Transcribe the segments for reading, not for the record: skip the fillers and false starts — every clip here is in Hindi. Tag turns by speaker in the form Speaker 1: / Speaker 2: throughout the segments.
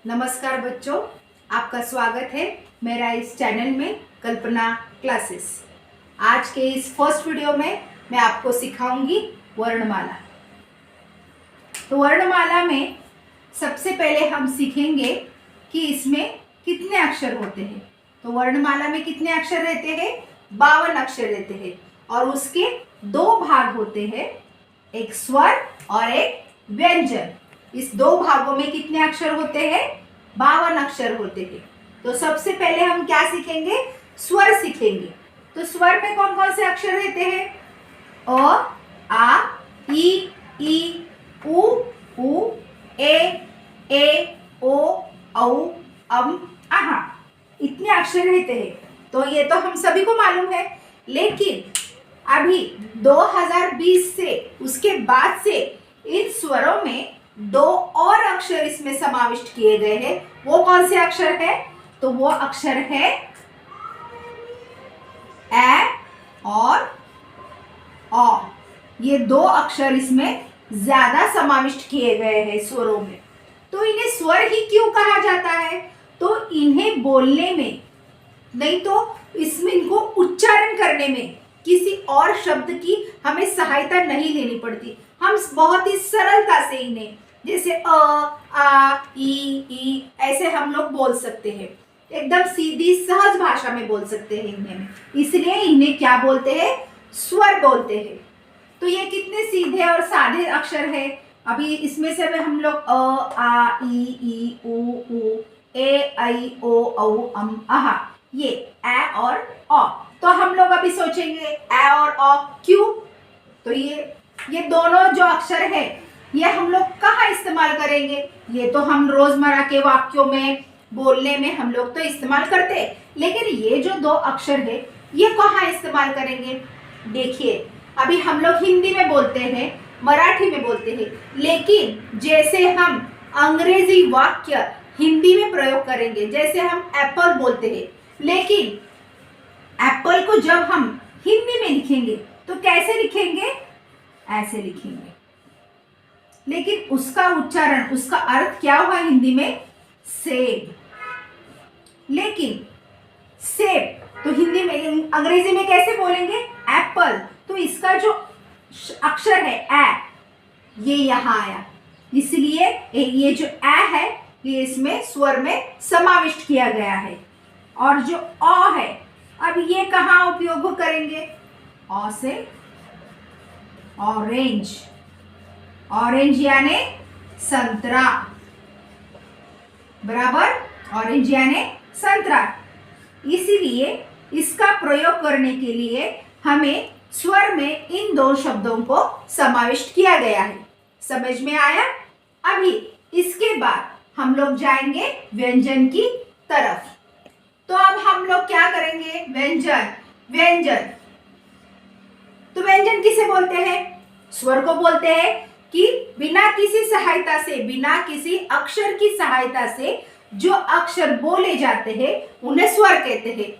Speaker 1: नमस्कार बच्चों, आपका स्वागत है मेरा इस चैनल में कल्पना क्लासेस। आज के इस फर्स्ट वीडियो में मैं आपको सिखाऊंगी वर्णमाला। तो वर्णमाला में सबसे पहले हम सीखेंगे कि इसमें कितने अक्षर होते हैं। तो वर्णमाला में कितने अक्षर रहते हैं? 52 अक्षर रहते हैं और उसके दो भाग होते हैं, एक स्वर और एक व्यंजन। इस दो भागों में कितने अक्षर होते हैं? 52 अक्षर होते हैं। तो सबसे पहले हम क्या सीखेंगे? स्वर सीखेंगे। तो स्वर में कौन कौन से अक्षर रहते हैं? अ, आ, ई, उ, ए, ओ, औ, आहा। इतने अक्षर रहते हैं। तो ये तो हम सभी को मालूम है, लेकिन अभी 2020 से उसके बाद से इन स्वरों में दो और अक्षर इसमें समाविष्ट किए गए हैं। वो कौन से अक्षर है? तो वो अक्षर है ए और औ। ये दो अक्षर इसमें ज्यादा समाविष्ट किए गए हैं स्वरों में। तो इन्हें स्वर ही क्यों कहा जाता है? तो इन्हें बोलने में नहीं तो इसमें इनको उच्चारण करने में किसी और शब्द की हमें सहायता नहीं लेनी पड़ती। हम बहुत ही सरलता से इन्हें, जैसे अ, आ, ई ऐसे हम लोग बोल सकते हैं। एकदम सीधी सहज भाषा में बोल सकते हैं इन्हें, इसलिए इन्हें क्या बोलते हैं? स्वर बोलते हैं। तो ये कितने सीधे और साधे अक्षर है। अभी इसमें से हम लोग अ, आ, ई, उ, ए, ऐ, ओ, औ, आहा, ये ए और ओ। तो हम लोग अभी सोचेंगे ए और ओ क्यों? तो ये दोनों जो अक्षर है ये हम लोग कहाँ इस्तेमाल करेंगे? ये तो हम रोजमर्रा के वाक्यों में बोलने में हम लोग तो इस्तेमाल करते हैं, लेकिन ये जो दो अक्षर है ये कहाँ इस्तेमाल करेंगे? देखिए, अभी हम लोग हिंदी में बोलते हैं, मराठी में बोलते हैं, लेकिन जैसे हम अंग्रेजी वाक्य हिंदी में प्रयोग करेंगे, जैसे हम एप्पल बोलते हैं, लेकिन एप्पल को जब हम हिंदी में लिखेंगे तो कैसे लिखेंगे? ऐसे लिखेंगे। लेकिन उसका उच्चारण, उसका अर्थ क्या हुआ हिंदी में? सेब। लेकिन सेब तो हिंदी में, अंग्रेजी में कैसे बोलेंगे? एप्पल। तो इसका जो अक्षर है ए, ये यहां आया, इसलिए ये जो ए है ये इसमें स्वर में समाविष्ट किया गया है। और जो अ है, अब ये कहाँ उपयोग करेंगे? अ से ऑरेंज। ऑरेंज यानी संतरा, बराबर, ऑरेंज यानी संतरा। इसीलिए इसका प्रयोग करने के लिए हमें स्वर में इन दो शब्दों को समाविष्ट किया गया है। समझ में आया? अभी इसके बाद हम लोग जाएंगे व्यंजन की तरफ। तो अब हम लोग क्या करेंगे? व्यंजन। तो व्यंजन किसे बोलते हैं? स्वर को बोलते हैं कि बिना किसी सहायता से, बिना किसी अक्षर की सहायता से जो अक्षर बोले जाते हैं उन्हें स्वर कहते हैं।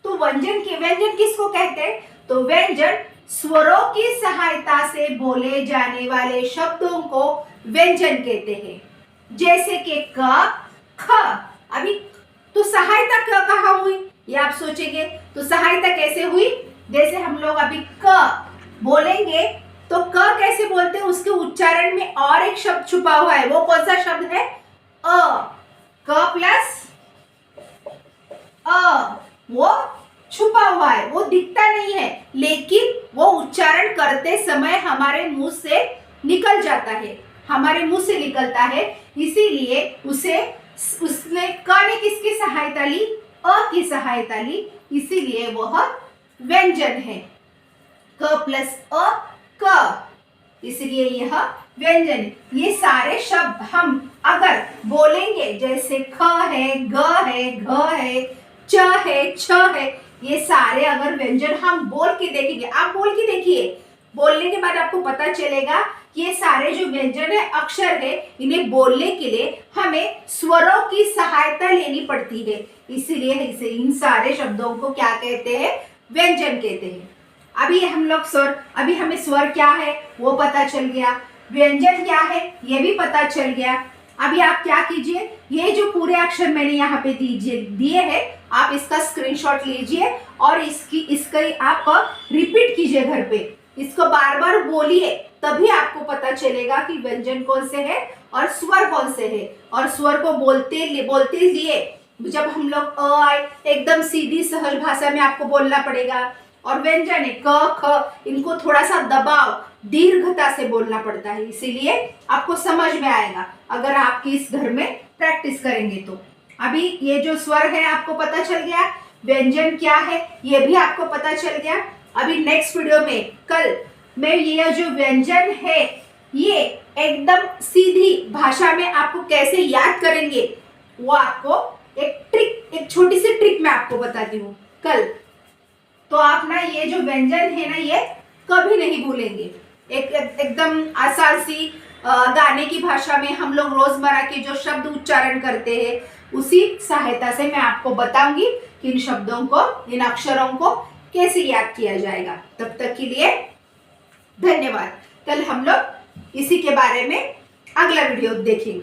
Speaker 1: तो व्यंजन किसको कहते हैं? तो व्यंजन स्वरों की सहायता से बोले जाने वाले शब्दों को व्यंजन कहते हैं। जैसे कि क, ख। अभी तो सहायता कहाँ हुई? ये आप सोचेंगे तो सहायता कैसे हुई? जैसे हम लोग अभी क बोलेंगे तो क कैसे बोलते हैं? उसके उच्चारण में और एक शब्द छुपा हुआ है। वो कौन सा शब्द है? अ। क प्लस अ, वो छुपा हुआ है, वो दिखता नहीं है, लेकिन वो उच्चारण करते समय हमारे मुंह से निकल जाता है, हमारे मुंह से निकलता है। इसीलिए उसने क ने किसकी सहायता ली? अ की सहायता ली, इसीलिए वह व्यंजन है। क प्लस अ, क, इसलिए यह व्यंजन। ये सारे शब्द हम अगर बोलेंगे, जैसे ख है, ग है, घ है, च है, छ है, ये सारे अगर व्यंजन हम बोल के देखेंगे, आप बोल के देखिए, बोलने के बाद आपको पता चलेगा कि ये सारे जो व्यंजन है, अक्षर है, इन्हें बोलने के लिए हमें स्वरों की सहायता लेनी पड़ती है। इसीलिए इन सारे शब्दों को क्या कहते हैं? व्यंजन कहते हैं। अभी हमें स्वर क्या है वो पता चल गया, व्यंजन क्या है ये भी पता चल गया। अभी आप क्या कीजिए, ये जो पूरे अक्षर मैंने यहाँ पे दिए हैं, आप इसका स्क्रीनशॉट लीजिए और इसका आप रिपीट कीजिए घर पे, इसको बार बार बोलिए, तभी आपको पता चलेगा कि व्यंजन कौन से है और स्वर कौन से है। और स्वर को बोलते लिए जब हम लोग एकदम सीधी सहज भाषा में आपको बोलना पड़ेगा, और व्यंजन है क ख, इनको थोड़ा सा दबाव दीर्घता से बोलना पड़ता है, इसीलिए आपको समझ में आएगा अगर आप इस घर में प्रैक्टिस करेंगे तो। अभी ये जो स्वर है आपको पता चल गया, व्यंजन क्या है ये भी आपको पता चल गया। अभी नेक्स्ट वीडियो में कल मैं ये जो व्यंजन है ये एकदम सीधी भाषा में आपको कैसे याद करेंगे वो आपको एक छोटी सी ट्रिक मैं आपको बताती हूँ कल। तो आप ना ये जो व्यंजन है ना ये कभी नहीं भूलेंगे। एकदम आसान सी गाने की भाषा में हम लोग रोजमर्रा के जो शब्द उच्चारण करते हैं उसी सहायता से मैं आपको बताऊंगी कि इन शब्दों को, इन अक्षरों को कैसे याद किया जाएगा। तब तक के लिए धन्यवाद। कल हम लोग इसी के बारे में अगला वीडियो देखेंगे।